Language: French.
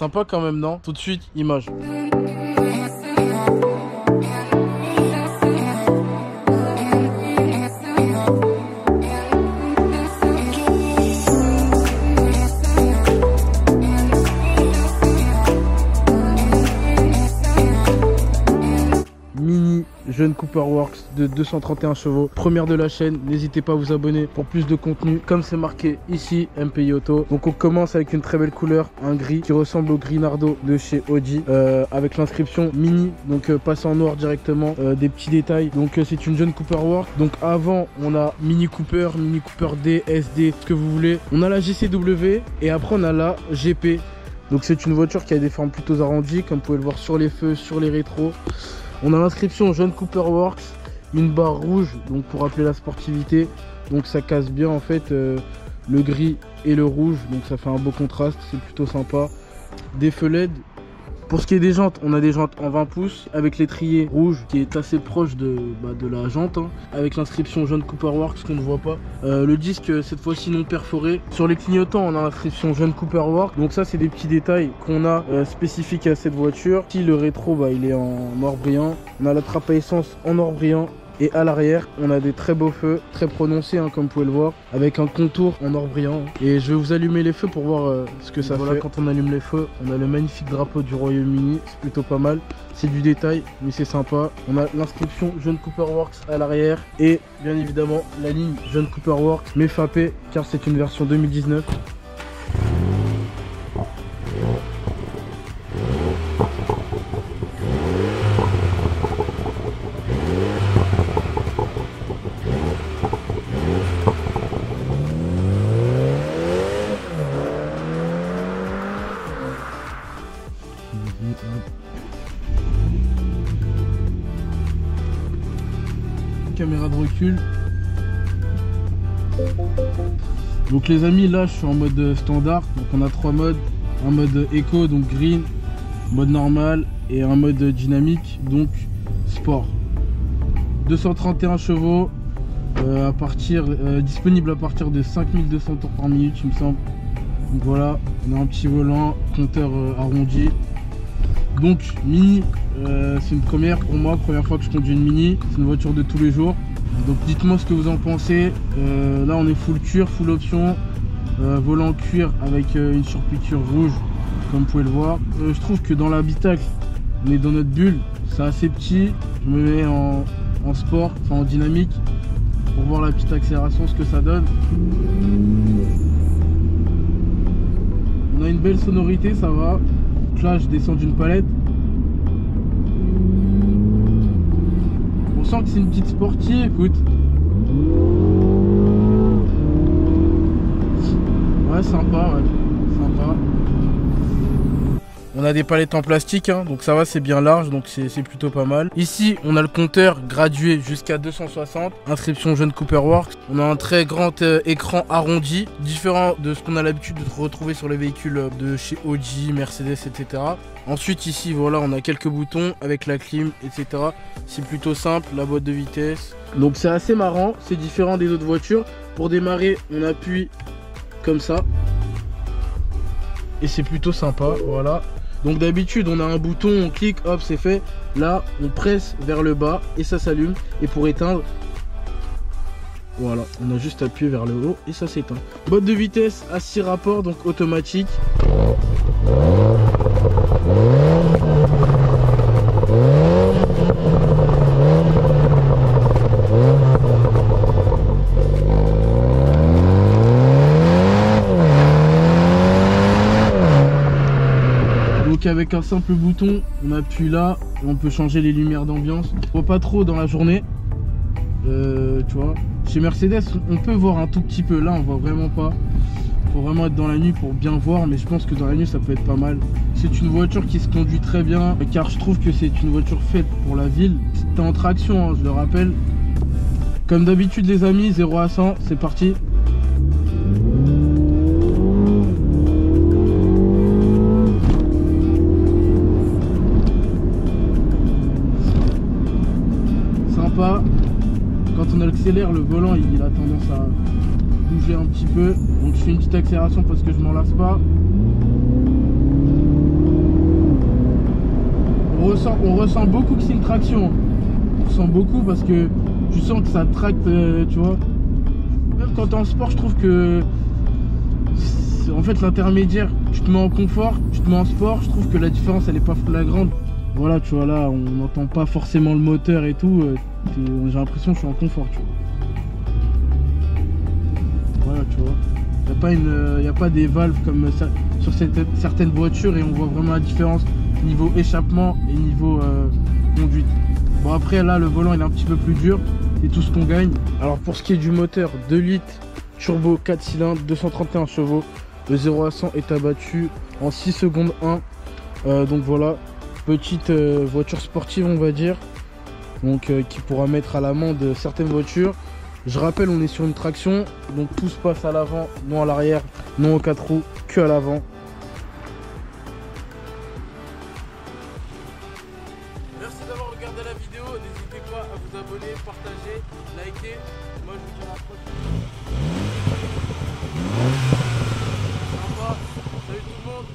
Sympa quand même, non? Tout de suite, image. Jeune Cooper Works de 231 chevaux, première de la chaîne. N'hésitez pas à vous abonner pour plus de contenu, comme c'est marqué ici, MPI Auto. Donc on commence avec une très belle couleur, un gris qui ressemble au gris Nardo de chez Audi, avec l'inscription Mini, donc passé en noir directement, des petits détails. Donc c'est une jeune Cooper Works. Donc avant on a Mini Cooper D, SD, ce que vous voulez. On a la GCW et après on a la GP. Donc c'est une voiture qui a des formes plutôt arrondies, comme vous pouvez le voir sur les feux, sur les rétros. On a l'inscription Jeune Cooper Works, une barre rouge donc pour rappeler la sportivité. Donc ça casse bien en fait le gris et le rouge, donc ça fait un beau contraste, c'est plutôt sympa. Des feux LED. Pour ce qui est des jantes, on a des jantes en 20 pouces avec l'étrier rouge qui est assez proche de la jante, hein, avec l'inscription Jeune Cooper Works qu'on ne voit pas. Le disque cette fois-ci non perforé. Sur les clignotants, on a l'inscription Jeune Cooper Works. Donc ça c'est des petits détails qu'on a spécifiques à cette voiture. Si le rétro il est en or brillant, on a la trappe à essence en or brillant. Et à l'arrière, on a des très beaux feux, très prononcés, hein, comme vous pouvez le voir, avec un contour en or brillant. Et je vais vous allumer les feux pour voir ce que ça fait. Quand on allume les feux, on a le magnifique drapeau du Royaume-Uni, c'est plutôt pas mal. C'est du détail, mais c'est sympa. On a l'inscription Jeune Cooper Works à l'arrière et bien évidemment la ligne Jeune Cooper Works, mais FAPé, car c'est une version 2019. Caméra de recul. Donc les amis, là je suis en mode standard. Donc on a trois modes, un mode éco donc green, mode normal et un mode dynamique donc sport. 231 chevaux, disponible à partir de 5200 tours par minute il me semble. Donc voilà, on a un petit volant, compteur arrondi. Donc Mini, c'est une première pour moi, première fois que je conduis une Mini, c'est une voiture de tous les jours. Donc dites-moi ce que vous en pensez. Là on est full cuir, full option, volant cuir avec une surpiqûre rouge comme vous pouvez le voir. Je trouve que dans l'habitacle, on est dans notre bulle, c'est assez petit. Je me mets en sport, enfin en dynamique, pour voir la petite accélération, ce que ça donne. On a une belle sonorité, ça va. Donc là je descends d'une palette. On sent que c'est une petite sportive, écoute. Ouais, sympa, ouais. Sympa. On a des palettes en plastique, hein, donc ça va, c'est bien large, donc c'est plutôt pas mal. Ici, on a le compteur gradué jusqu'à 260. Inscription Jeune Cooper Works. On a un très grand écran arrondi, différent de ce qu'on a l'habitude de retrouver sur les véhicules de chez Audi, Mercedes, etc. Ensuite, ici, voilà, on a quelques boutons avec la clim, etc. C'est plutôt simple, la boîte de vitesse. Donc c'est assez marrant, c'est différent des autres voitures. Pour démarrer, on appuie comme ça. Et c'est plutôt sympa, voilà. Donc d'habitude on a un bouton, on clique, hop c'est fait. Là on presse vers le bas et ça s'allume. Et pour éteindre, voilà, on a juste appuyé vers le haut et ça s'éteint. Boîte de vitesse à 6 rapports, donc automatique. Avec un simple bouton, on appuie là, on peut changer les lumières d'ambiance. On voit pas trop dans la journée, tu vois. Chez Mercedes, on peut voir un tout petit peu. Là, on voit vraiment pas. Faut vraiment être dans la nuit pour bien voir, mais je pense que dans la nuit, ça peut être pas mal. C'est une voiture qui se conduit très bien, car je trouve que c'est une voiture faite pour la ville. C'était en traction, hein, je le rappelle. Comme d'habitude, les amis, 0 à 100, c'est parti. Quand on accélère, le volant il a tendance à bouger un petit peu, donc je fais une petite accélération parce que je m'en lasse pas. on ressent beaucoup que c'est une traction. On ressent beaucoup parce que tu sens que ça tracte, tu vois. Même quand t'es en sport, je trouve que en fait l'intermédiaire, tu te mets en confort, tu te mets en sport, je trouve que la différence elle est pas flagrante. Voilà, tu vois, là on n'entend pas forcément le moteur et tout, j'ai l'impression que je suis en confort, tu vois. Voilà, tu vois, y a pas des valves comme ça, sur certaines voitures, et on voit vraiment la différence niveau échappement et niveau conduite. Bon, après là le volant il est un petit peu plus dur, c'est tout ce qu'on gagne. Alors pour ce qui est du moteur, 2 litres turbo 4 cylindres, 231 chevaux, le 0 à 100 est abattu en 6 secondes 1. Donc voilà, petite voiture sportive on va dire, donc qui pourra mettre à l'amende certaines voitures. Je rappelle, on est sur une traction, donc tout se passe à l'avant, non à l'arrière, non aux 4 roues, que à l'avant. Merci d'avoir regardé la vidéo, n'hésitez pas à vous abonner, partager, liker. Moi je vous dis à la prochaine. Sympa. Salut tout le monde.